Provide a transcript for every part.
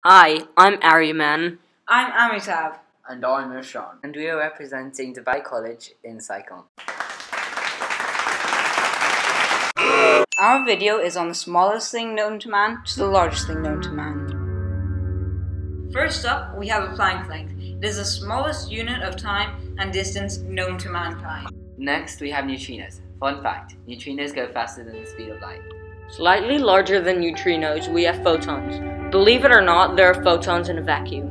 Hi, I'm Aryaman. I'm Amitabh. And I'm Irshan. And we are representing Dubai College in SciComm. Our video is on the smallest thing known to man to the largest thing known to man. First up, we have a Planck length. It is the smallest unit of time and distance known to mankind. Next, we have neutrinos. Fun fact, neutrinos go faster than the speed of light. Slightly larger than neutrinos, we have photons. Believe it or not, there are photons in a vacuum.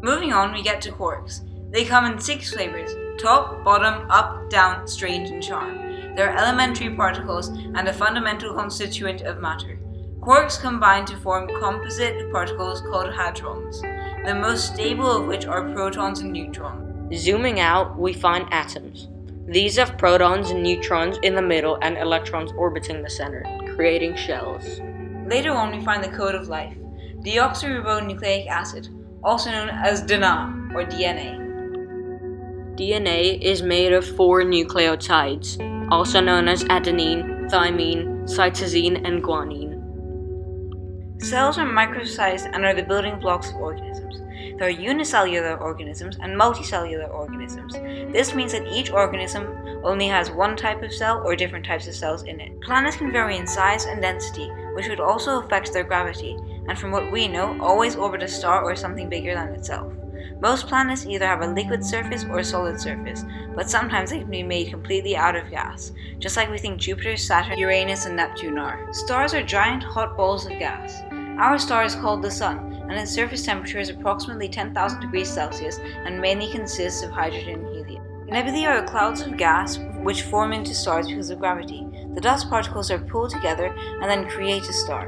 Moving on, we get to quarks. They come in 6 flavors: top, bottom, up, down, strange, and charm. They are elementary particles and a fundamental constituent of matter. Quarks combine to form composite particles called hadrons, the most stable of which are protons and neutrons. Zooming out, we find atoms. These have protons and neutrons in the middle and electrons orbiting the center, creating shells. Later on, we find the code of life: deoxyribonucleic acid, also known as DNA or DNA. DNA is made of 4 nucleotides, also known as adenine, thymine, cytosine, and guanine. Cells are micro-sized and are the building blocks of organisms. There are unicellular organisms and multicellular organisms. This means that each organism only has one type of cell or different types of cells in it. Planets can vary in size and density, which would also affect their gravity, and from what we know, always orbit a star or something bigger than itself. Most planets either have a liquid surface or a solid surface, but sometimes they can be made completely out of gas, just like we think Jupiter, Saturn, Uranus, and Neptune are. Stars are giant hot balls of gas. Our star is called the Sun, and its surface temperature is approximately 10,000 degrees Celsius and mainly consists of hydrogen and helium. Nebulae are clouds of gas which form into stars because of gravity. The dust particles are pulled together and then create a star.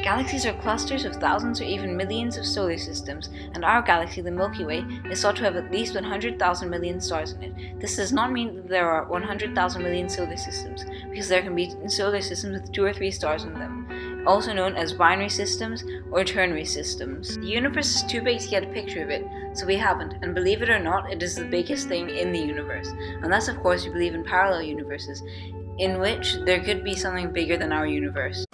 Galaxies are clusters of thousands or even millions of solar systems, and our galaxy, the Milky Way, is thought to have at least 100,000 million stars in it. This does not mean that there are 100,000 million solar systems, because there can be solar systems with 2 or 3 stars in them, also known as binary systems or ternary systems. The universe is too big to get a picture of it, so we haven't, and believe it or not, it is the biggest thing in the universe, unless of course you believe in parallel universes, in which there could be something bigger than our universe.